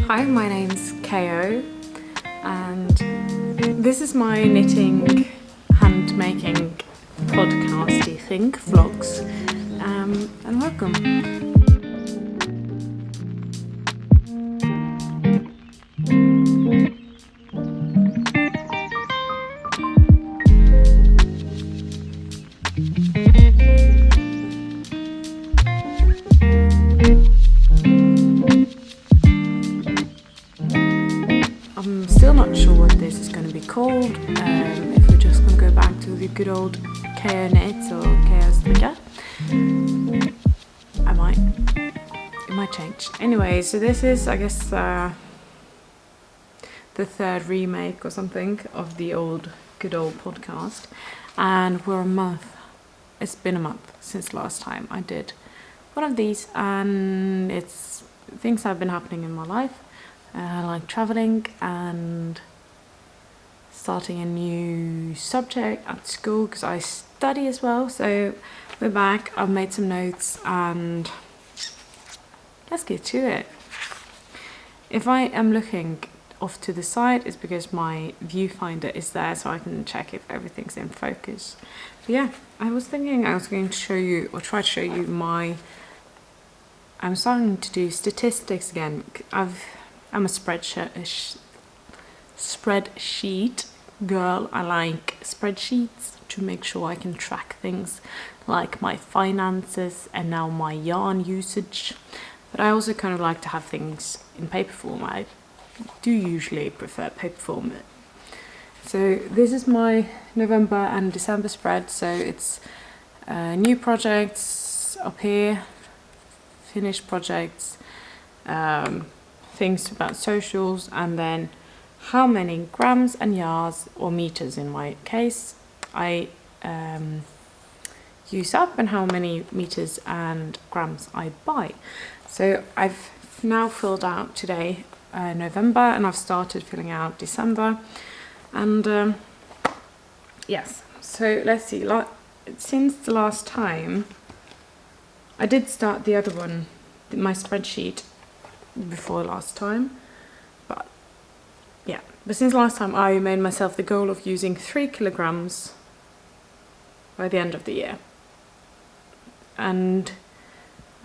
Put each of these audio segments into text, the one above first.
Hi, my name's KO and this is my knitting, hand making podcasty thing, vlogs, and welcome. I'm still not sure what this is going to be called, if we're just going to go back to the good old Karen-Oliva or kostrikker. It might change. Anyway, so this is, I guess, the third remake or something of the good old podcast, and we're a month. It's been a month since last time I did one of these, and it's things that have been happening in my life. Like traveling and starting a new subject at school because I study as well. So we're back, I've made some notes and let's get to it. If I am looking off to the side, it's because my viewfinder is there so I can check if everything's in focus. But yeah, I was thinking I was going to show you, or try to show you I'm starting to do statistics again. I'm a spreadsheet girl. I like spreadsheets to make sure I can track things like my finances and now my yarn usage. But I also kind of like to have things in paper form. I do usually prefer paper form. So this is my November and December spread. So it's new projects up here, finished projects, things about socials, and then how many grams and yards, or meters in my case, I use up and how many meters and grams I buy. So I've now filled out today November, and I've started filling out December, and yes, so let's see, since the last time I did start the other one, my spreadsheet, before last time, but since last time I made myself the goal of using 3 kilograms by the end of the year, and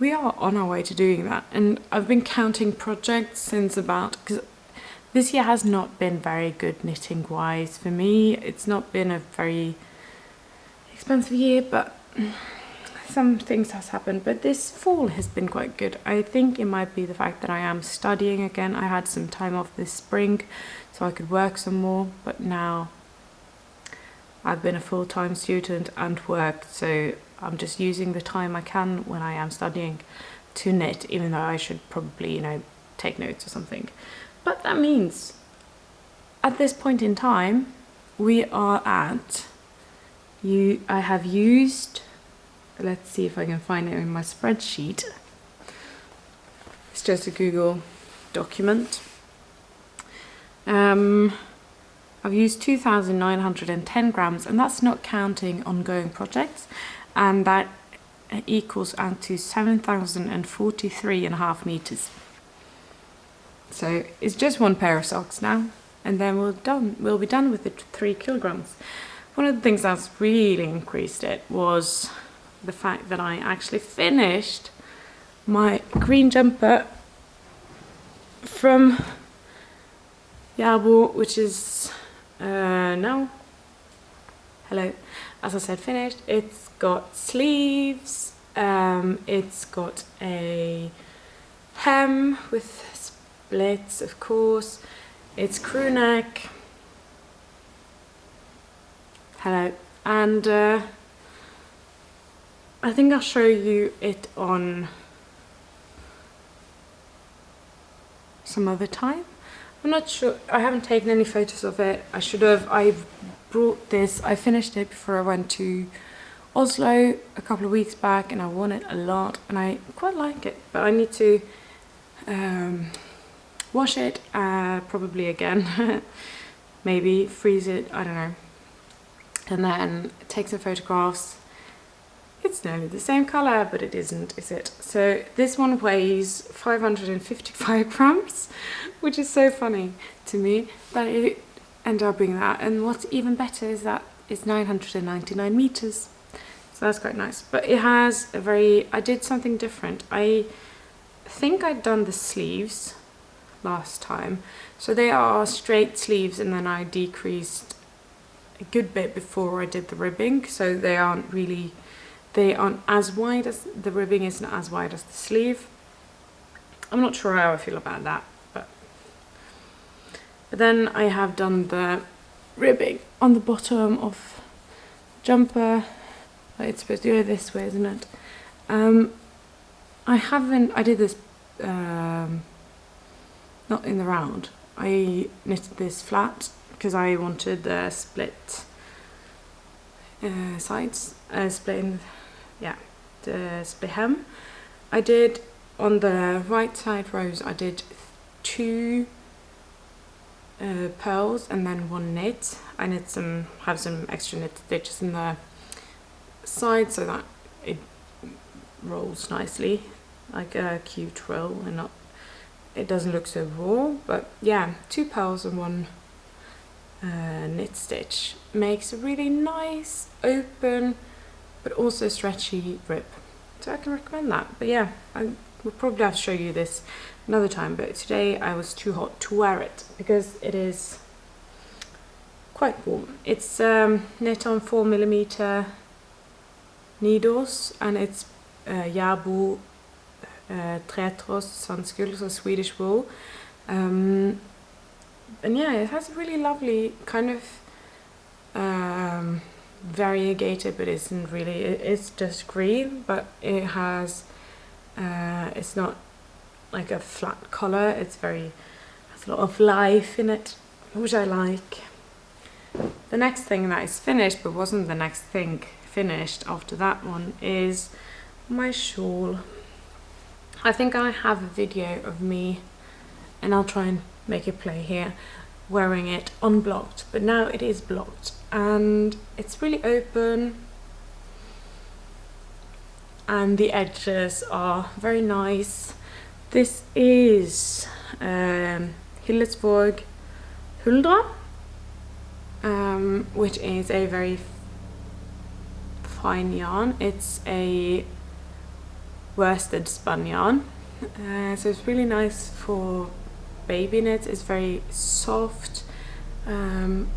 we are on our way to doing that. And I've been counting projects since because this year has not been very good knitting wise for me. It's not been a very expensive year, but some things has happened, but this fall has been quite good. I think it might be the fact that I am studying again. I had some time off this spring so I could work some more, but now I've been a full-time student and worked, so I'm just using the time I can when I am studying to knit, even though I should probably, take notes or something. But that means at this point in time we are at I have used, let's see if I can find it in my spreadsheet. It's just a Google document. I've used 2,910 grams, and that's not counting ongoing projects, and that equals out to 7,043.5 meters. So it's just one pair of socks now, and then we'll be done with the 3 kilograms. One of the things that's really increased it was the fact that I actually finished my green jumper from Yabo, which is now, hello, as I said, finished. It's got sleeves, it's got a hem with splits, of course, it's crew neck, hello, and I think I'll show you it on some other time. I'm not sure, I haven't taken any photos of it. I should have. I finished it before I went to Oslo a couple of weeks back, and I worn it a lot and I quite like it, but I need to wash it probably again, maybe freeze it, I don't know, and then take some photographs It's nearly the same color, but it isn't, is it? So this one weighs 555 grams, which is so funny to me that it ended up being that. And what's even better is that it's 999 meters. So that's quite nice. But it has a very, I did something different. I think I'd done the sleeves last time. So they are straight sleeves, and then I decreased a good bit before I did the ribbing. So they aren't as wide as, the ribbing isn't as wide as the sleeve. I'm not sure how I feel about that, but then I have done the ribbing on the bottom of jumper. It's supposed to go this way, isn't it? I did this not in the round. I knitted this flat because I wanted the split sides, the split hem. I did on the right side rows, I did 2 pearls and then 1 knit. I have some extra knit stitches in the side so that it rolls nicely like a cute roll, and it doesn't look so raw. But yeah, 2 pearls and 1 knit stitch makes a really nice open but also stretchy rib, so I can recommend that. But yeah, I will probably have to show you this another time, but today I was too hot to wear it because it is quite warm. It's knit on 4mm needles, and it's Järbo trätråd sandskuld, so Swedish wool. And yeah, it has a really lovely kind of variegated, but isn't really, it's just green, but it has it's not like a flat color. It's has a lot of life in it, which I like. The next thing that is finished, but wasn't the next thing finished after that one, is my shawl. I think I have a video of me, and I'll try and make it play here, wearing it unblocked, but now it is blocked and it's really open, and the edges are very nice. This is Hillesborg Huldra, which is a very fine yarn. It's a worsted spun yarn, so it's really nice for baby knits. It's very soft, and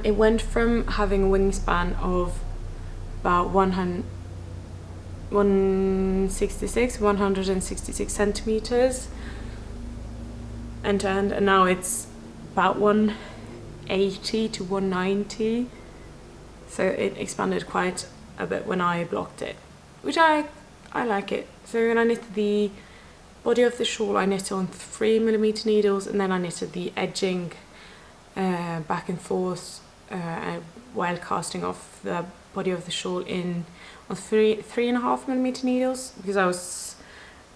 it went from having a wingspan of about 166 centimeters end to end, and now it's about 180 to 190, so it expanded quite a bit when I blocked it, which I like it. So when I knitted the body of the shawl, I knitted on 3mm needles, and then I knitted the edging back and forth while casting off the body of the shawl on 3.5mm needles, because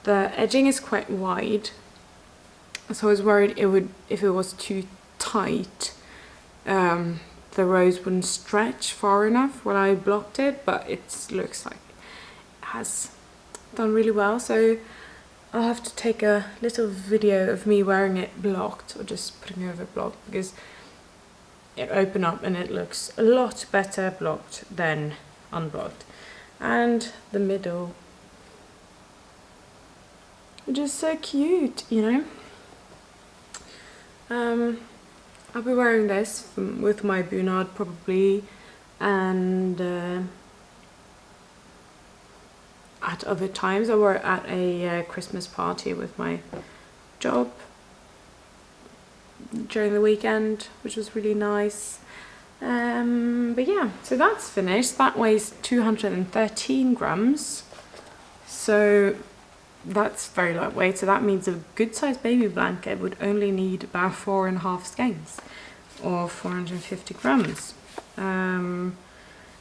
the edging is quite wide, so I was worried if it was too tight, the rows wouldn't stretch far enough when I blocked it, but it looks like it has done really well. So I'll have to take a little video of me wearing it blocked, or just putting it over blocked, because it opened up and it looks a lot better blocked than unblocked. And the middle, which is so cute, you know. I'll be wearing this with my bunad probably, and at other times. I wore it at a Christmas party with my job during the weekend, which was really nice. But yeah, so that's finished. That weighs 213 grams, so that's very lightweight. So that means a good sized baby blanket would only need about 4.5 skeins, or 450 grams. And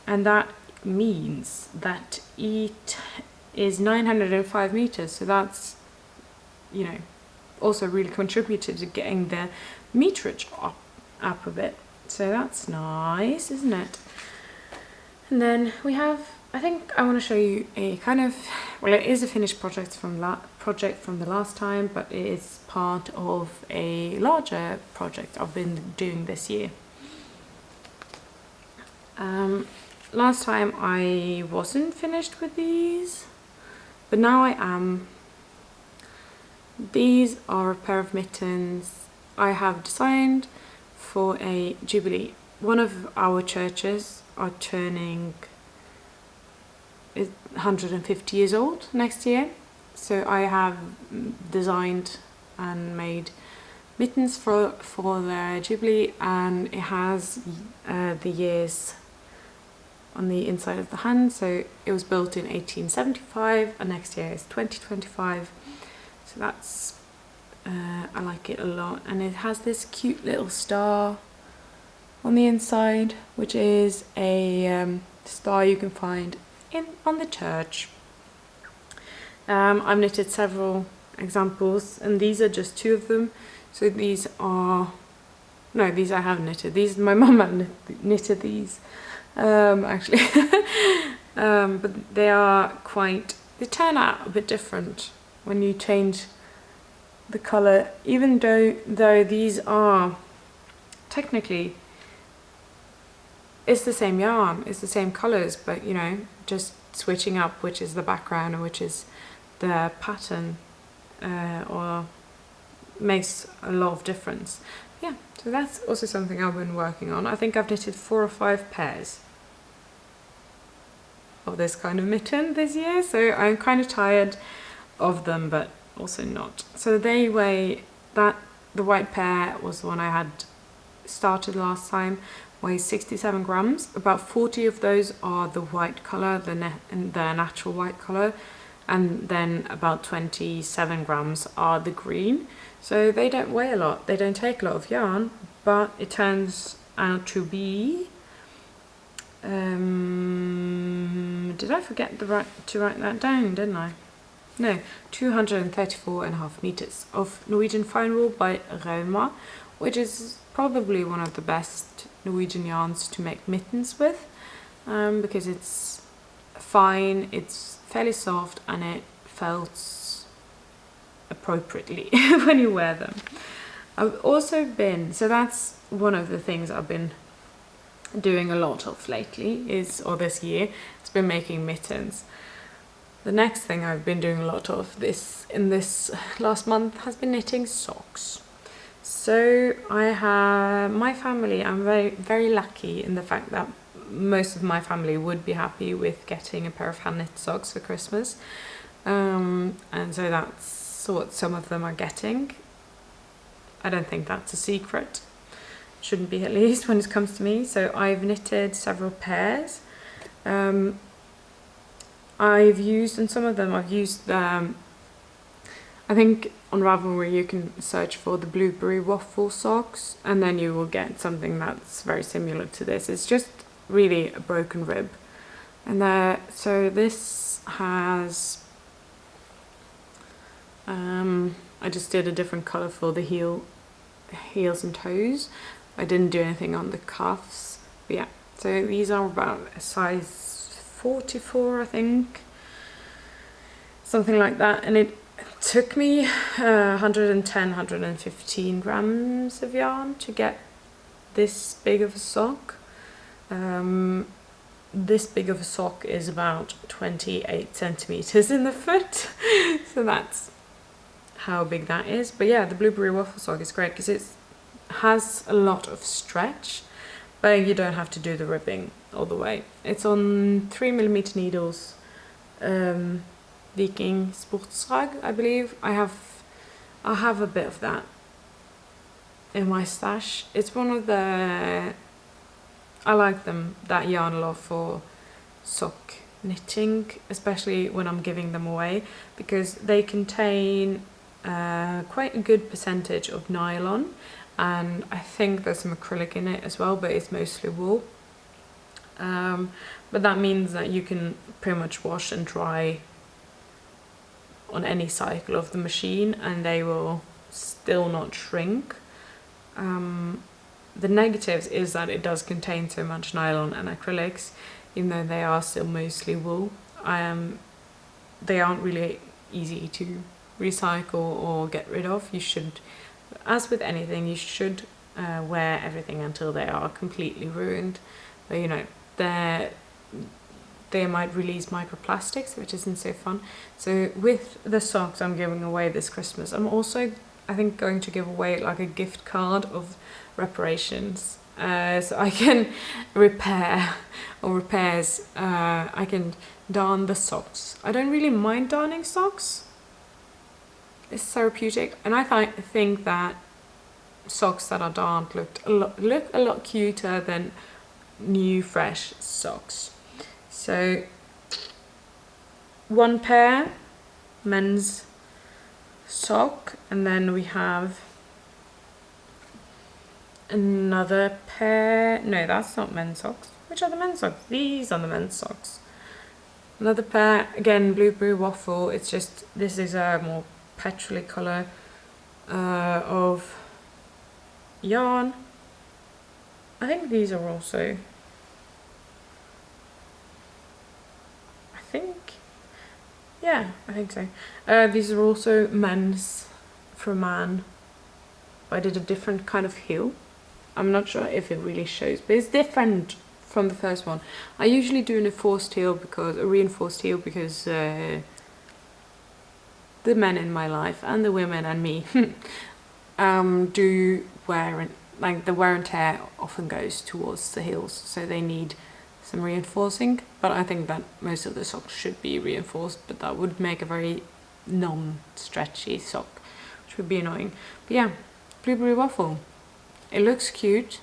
that means that it is 905 meters, so that's, you know, also really contributed to getting the meterage up a bit. So that's nice, isn't it? And then we have I think I want to show you a kind of, well, it is a finished project from the last time, but it is part of a larger project I've been doing this year. Last time I wasn't finished with these, but now I am. These are a pair of mittens I have designed for a jubilee. One of our churches are turning 150 years old next year, so I have designed and made mittens for the jubilee, and it has the years on the inside of the hand. So it was built in 1875 and next year is 2025, so that's I like it a lot. And it has this cute little star on the inside, which is a star you can find on the church. I've knitted several examples, and these are just two of them. So these are, no, these I haven't knitted. These, my mum had knitted these, actually. But they are quite, they turn out a bit different when you change the colour, even though these are technically, it's the same yarn, it's the same colours, but you know, just switching up which is the background and which is the pattern, or makes a lot of difference. Yeah, so that's also something I've been working on. I think I've knitted 4 or 5 pairs of this kind of mitten this year, so I'm kind of tired of them, but also not. So they weigh, that the white pair was the one I had started last time, weighs 67 grams. About 40 of those are the white colour, the natural white colour, and then about 27 grams are the green. So they don't weigh a lot, they don't take a lot of yarn, but it turns out to be, did I forget to write that down, didn't I? No, 234.5 meters of Norwegian fine wool by Rauma, which is probably one of the best Norwegian yarns to make mittens with, because it's fine, it's fairly soft, and it felts appropriately when you wear them. I've also been, so that's one of the things I've been doing a lot of lately, or this year, it's been making mittens. The next thing I've been doing a lot of in this last month has been knitting socks. So my family, I'm very, very lucky in the fact that most of my family would be happy with getting a pair of hand knit socks for Christmas. And so that's what some of them are getting. I don't think that's a secret. Shouldn't be, at least when it comes to me. So I've knitted several pairs. I've used, and some of them I've used, I think on Ravelry you can search for the blueberry waffle socks, and then you will get something that's very similar to this. It's just really a broken rib. And so this has, I just did a different colour for the heels and toes. I didn't do anything on the cuffs, but yeah. So these are about a size 44, I think, something like that, and it took me 115 grams of yarn to get this big of a sock. This big of a sock is about 28 centimeters in the foot, so that's how big that is. But yeah, the blueberry waffle sock is great because it has a lot of stretch, but you don't have to do the ribbing all the way. It's on 3mm needles, Viking Sportsrag, I believe. I have a bit of that in my stash. It's one of the, I like that yarn a lot for sock knitting, especially when I'm giving them away, because they contain quite a good percentage of nylon, and I think there's some acrylic in it as well, but it's mostly wool. But that means that you can pretty much wash and dry on any cycle of the machine and they will still not shrink. The negatives is that it does contain so much nylon and acrylics. even though they are still mostly wool. They aren't really easy to recycle or get rid of. You should, as with anything, you should wear everything until they are completely ruined. But you know, they might release microplastics, which isn't so fun. So with the socks I'm giving away this Christmas, I'm also, I think, going to give away like a gift card of reparations. So I can repair or repairs. I can darn the socks. I don't really mind darning socks. It's therapeutic, and I think that socks that are darned look a lot cuter than new fresh socks. So one pair men's sock, and then we have another pair. No, that's not men's socks. Which are the men's socks? These are the men's socks. Another pair, again, blueberry waffle. It's just, this is a more petrol colour of yarn. I think these are also, I think so. These are also men's for a man. I did a different kind of heel. I'm not sure if it really shows, but it's different from the first one. I usually do a reinforced heel because the men in my life and the women and me do wear, and like the wear and tear often goes towards the heels, so they need some reinforcing. But I think that most of the socks should be reinforced, but that would make a very non-stretchy sock, which would be annoying. But yeah, blueberry waffle. It looks cute,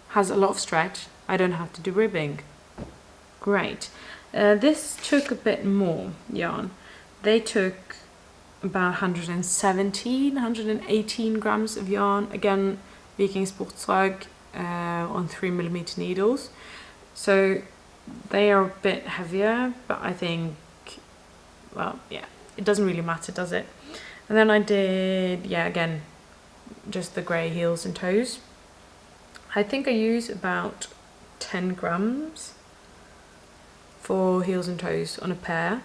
has a lot of stretch. I don't have to do ribbing. Great. This took a bit more yarn. They took about 118 grams of yarn. Again, Viking Sportsrug on 3mm needles. So they are a bit heavier, but I think, well, yeah, it doesn't really matter, does it? And then I did, again, just the grey heels and toes. I think I use about 10 grams for heels and toes on a pair.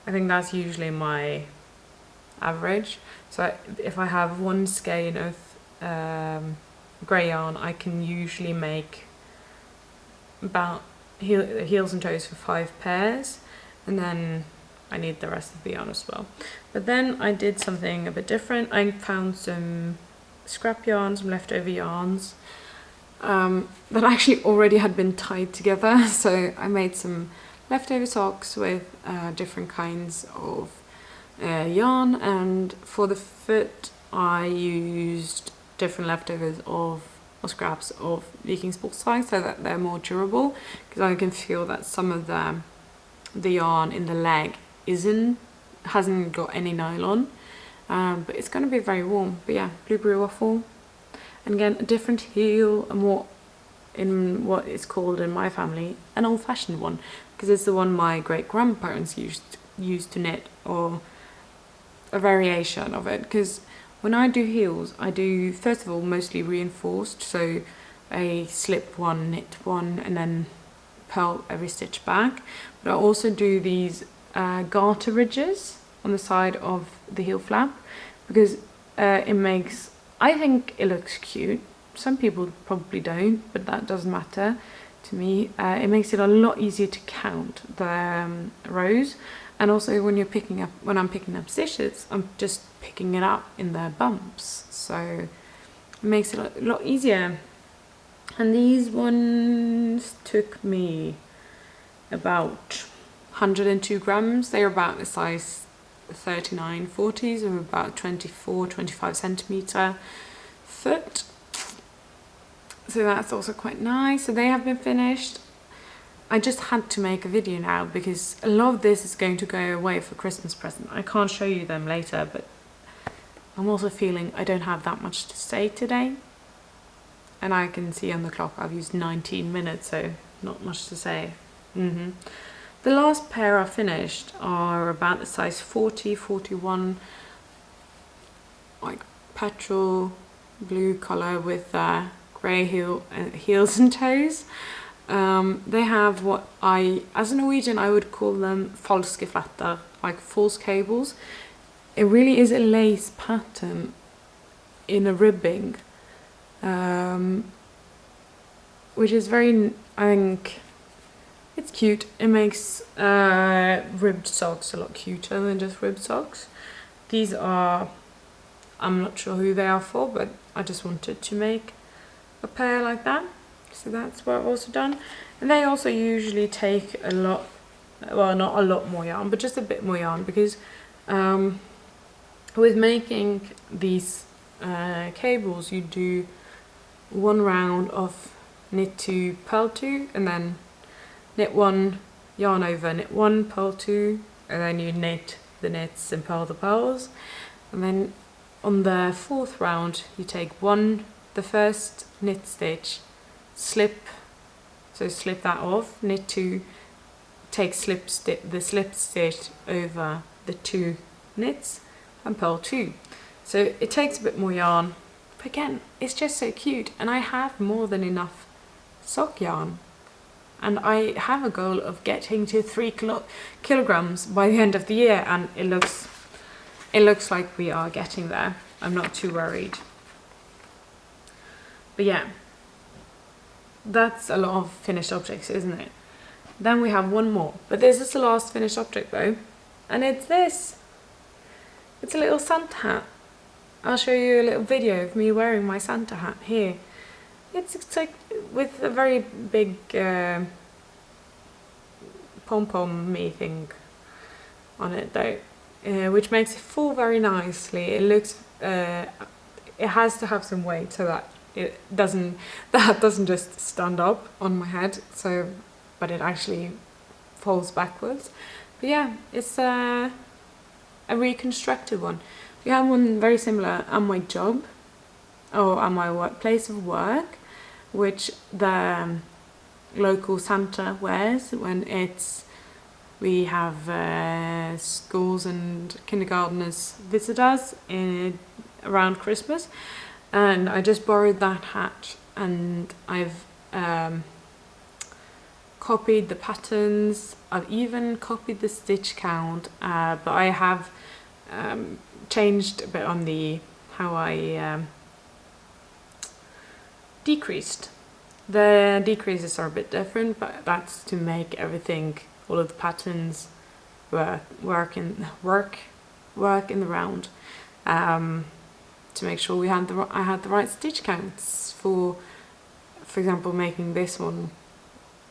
I think that's usually my average. So if I have one skein of grey yarn, I can usually make about heels and toes for 5 pairs, and then I need the rest of the yarn as well. But then I did something a bit different. I found some scrap yarn, some leftover yarns that actually already had been tied together. So I made some leftover socks with different kinds of yarn, and for the foot I used different leftovers or scraps of Viking Sportsrug so that they're more durable, because I can feel that some of the yarn in the leg hasn't got any nylon, but it's going to be very warm. But yeah, blueberry waffle, and again a different heel, and more in what is called in my family an old-fashioned one, because it's the one my great-grandparents used to knit, or a variation of it. Because when I do heels, I do, first of all, mostly reinforced, so I slip one, knit one, and then purl every stitch back. But I also do these garter ridges on the side of the heel flap, because it makes, I think it looks cute. Some people probably don't, but that doesn't matter to me. It makes it a lot easier to count the rows. And also when I'm picking up stitches, I'm just picking it up in the bumps. So it makes it a lot easier. And these ones took me about 102 grams. They're about a size 39, 40s, or about 24, 25 centimeter foot. So that's also quite nice. So they have been finished. I just had to make a video now because a lot of this is going to go away for Christmas present. I can't show you them later, but I'm also feeling I don't have that much to say today. And I can see on the clock I've used 19 minutes, so not much to say. The last pair I finished are about the size 40, 41, like petrol blue colour with grey heels and toes. They have what as a Norwegian, I would call them falske fletter, like false cables. It really is a lace pattern in a ribbing, which is very, I think, it's cute. It makes ribbed socks a lot cuter than just ribbed socks. These are, I'm not sure who they are for, but I just wanted to make a pair like that. So that's what I've also done. And they also usually take a lot, well, not a lot more yarn, but just a bit more yarn, because with making these cables, you do one round of knit 2, purl 2, and then knit 1, yarn over, knit 1, purl 2, and then you knit the knits and purl the pearls. And then on the 4th round, you take the first knit stitch, slip that off, knit 2, take the slip stitch over the 2 knits, and purl 2. So it takes a bit more yarn, but again, it's just so cute, and I have more than enough sock yarn, and I have a goal of getting to 3 kilograms by the end of the year, and it looks like we are getting there. I'm not too worried. But yeah, that's a lot of finished objects, isn't it? Then we have one more, but this is the last finished object though, and it's this. It's a little Santa hat. I'll show you a little video of me wearing my Santa hat here. It's like with a very big pom-pom-y thing on it though, which makes it fall very nicely. It looks, it has to have some weight so that that doesn't just stand up on my head, so, but it actually falls backwards. But yeah, it's a reconstructed one. We have one very similar at my job, or at my place of work, which the local Santa wears when we have schools and kindergarteners visit us around Christmas. And I just borrowed that hat, and I've copied the patterns. I've even copied the stitch count, but I have changed a bit on how I decreased. The decreases are a bit different, but that's to make everything, all of the patterns work in the round. To make sure I had the right stitch counts for example, making this one.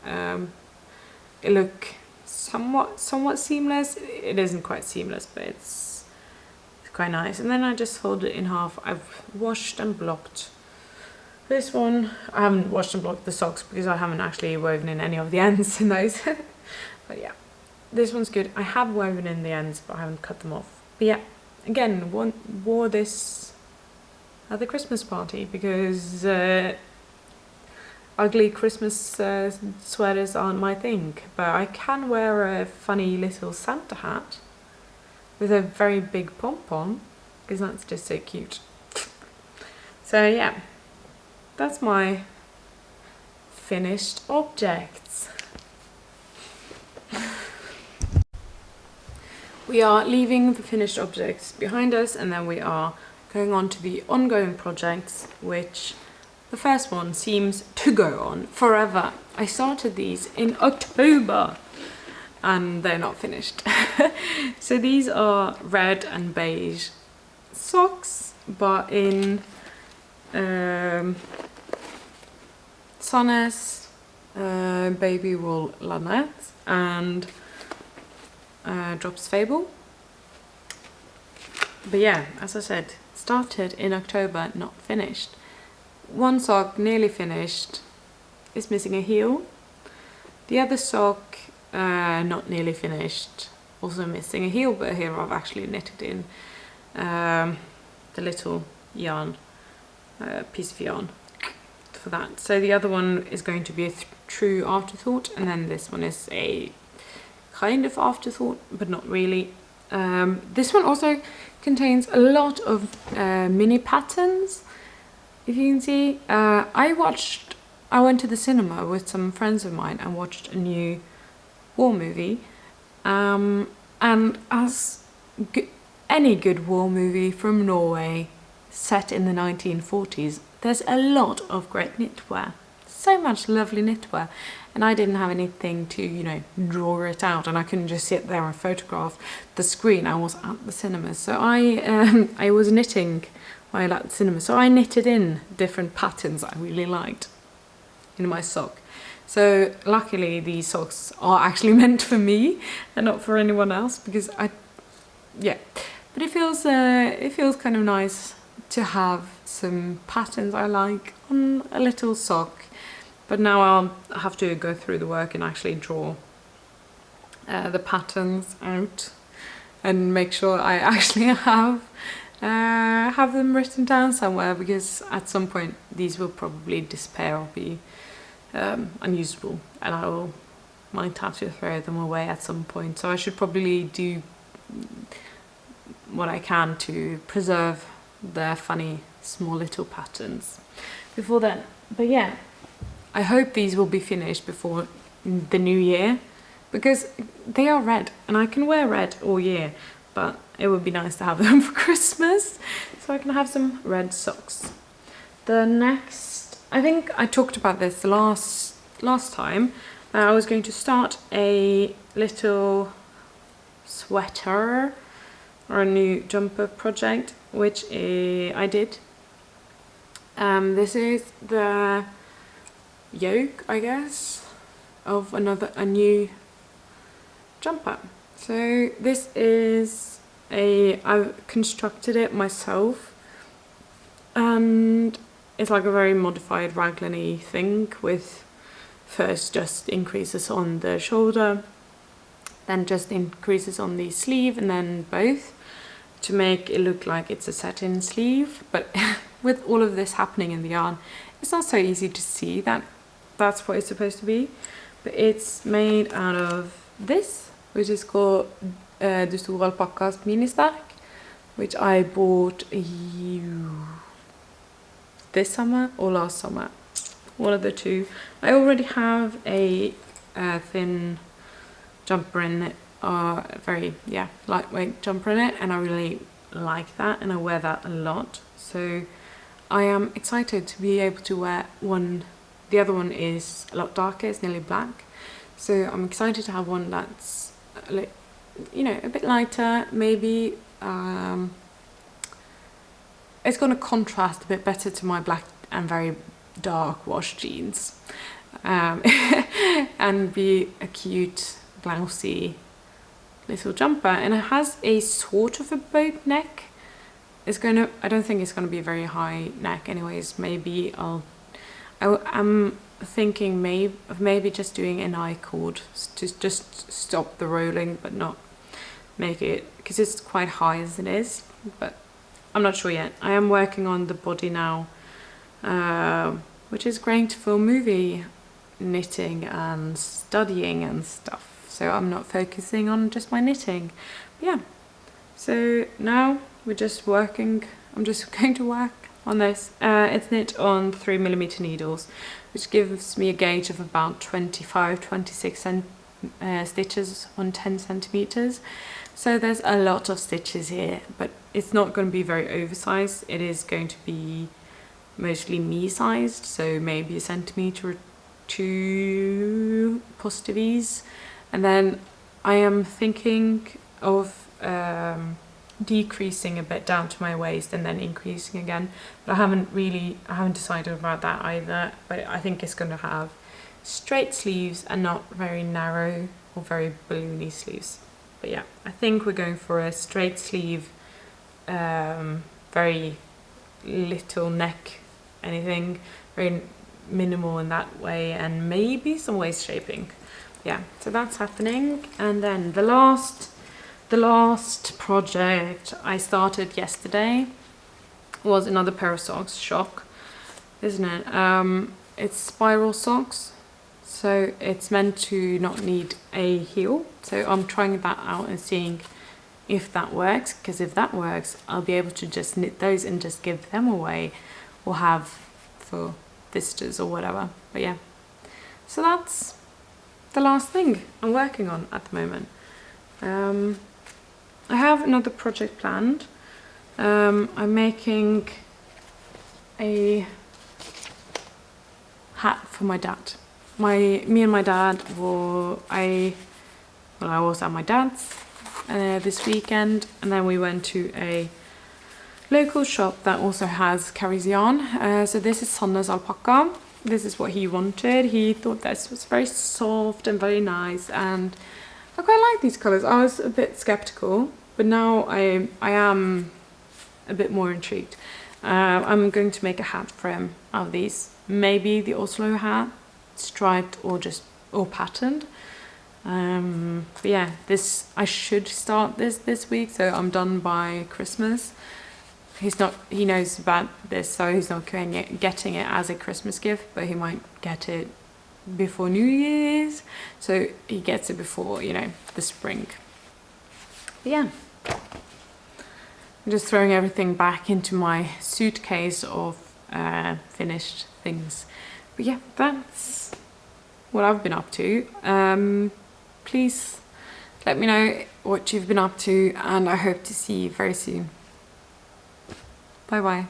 It look somewhat seamless. It isn't quite seamless, but it's quite nice. And then I just fold it in half. I've washed and blocked this one. I haven't washed and blocked the socks because I haven't actually woven in any of the ends in those. But yeah, this one's good. I have woven in the ends, but I haven't cut them off. But yeah, again, wore this at the Christmas party because ugly Christmas sweaters aren't my thing, but I can wear a funny little Santa hat with a very big pom-pom because that's just so cute. So yeah, that's my finished objects. We are leaving the finished objects behind us, and then we are going on to the ongoing projects, which the first one seems to go on forever. I started these in October and they're not finished. So these are red and beige socks, but in Sonnes, baby wool Lanette, and Drops Fable. But yeah, as I said, started in October, not finished. One sock nearly finished, is missing a heel. The other sock not nearly finished, also missing a heel, but here I've actually knitted in the little yarn, piece of yarn for that. So the other one is going to be a true afterthought, and then this one is a kind of afterthought, but not really. This one also contains a lot of mini patterns. If you can see, I watched I went to the cinema with some friends of mine and watched a new war movie. And as any good war movie from Norway set in the 1940s, there's a lot of great knitwear. So much lovely knitwear. And I didn't have anything to, you know, draw it out, and I couldn't just sit there and photograph the screen. I was at the cinema. So I was knitting while at the cinema. So I knitted in different patterns I really liked in my sock. So luckily these socks are actually meant for me and not for anyone else, because but it feels kind of nice to have some patterns I like on a little sock. But now I'll have to go through the work and actually draw the patterns out and make sure I actually have them written down somewhere, because at some point these will probably disappear or be unusable, and might have to throw them away at some point. So I should probably do what I can to preserve their funny small little patterns before then. But yeah, I hope these will be finished before the new year, because they are red and I can wear red all year, but it would be nice to have them for Christmas so I can have some red socks. The next, I think I talked about this last time. I was going to start a little sweater or a new jumper project, which I did. This is the yoke, I guess, of a new jumper. So this is I've constructed it myself, and it's like a very modified raglan-y thing, with first just increases on the shoulder, then just increases on the sleeve, and then both, to make it look like it's a satin sleeve. But with all of this happening in the yarn, it's not so easy to see that that's what it's supposed to be. But it's made out of this, which is called Du Store Alpakkas Ministerk, which I bought this summer or last summer, one of the two. I already have a thin jumper in it, very lightweight jumper in it, and I really like that, and I wear that a lot. So I am excited to be able to wear one. The other one is a lot darker, it's nearly black, so I'm excited to have one that's you know, a bit lighter. Maybe it's going to contrast a bit better to my black and very dark wash jeans, and be a cute blousey little jumper. And it has a sort of a boat neck. I don't think it's going to be a very high neck anyways. Maybe I'm thinking maybe just doing an I-cord to just stop the rolling, but not make it, because it's quite high as it is. But I'm not sure yet. I am working on the body now, which is great for movie knitting and studying and stuff. So I'm not focusing on just my knitting. But yeah, so now we're just working. I'm just going to work on this. It's knit on 3mm needles, which gives me a gauge of about 25-26 stitches on 10 centimeters. So there's a lot of stitches here, but it's not going to be very oversized. It is going to be mostly me-sized, so maybe a centimeter or two positive ease. And then I am thinking of decreasing a bit down to my waist and then increasing again, but I haven't decided about that either. But I think it's going to have straight sleeves and not very narrow or very balloony sleeves. But yeah, I think we're going for a straight sleeve, very little neck, anything, very minimal in that way, and maybe some waist shaping. Yeah, so that's happening. And then the last project I started yesterday was another pair of socks. Shock, isn't it? It's spiral socks, so it's meant to not need a heel. So I'm trying that out and seeing if that works, because if that works, I'll be able to just knit those and just give them away or have for visitors or whatever. But But yeah, so that's the last thing I'm working on at the moment. I have another project planned. I'm making a hat for my dad. Me and my dad I was at my dad's this weekend, and then we went to a local shop that also carries yarn. So this is Sanne's alpaca. This is what he wanted. He thought this was very soft and very nice, and I quite like these colours. I was a bit skeptical, but now I am a bit more intrigued. I'm going to make a hat for him out of these. Maybe the Oslo hat, striped or patterned. But yeah, I should start this week, so I'm done by Christmas. He knows about this, so he's not getting it as a Christmas gift, but he might get it before New Year's, so he gets it before, the spring. But yeah, I'm just throwing everything back into my suitcase of finished things. But yeah, that's what I've been up to. Please let me know what you've been up to, and I hope to see you very soon. Bye bye.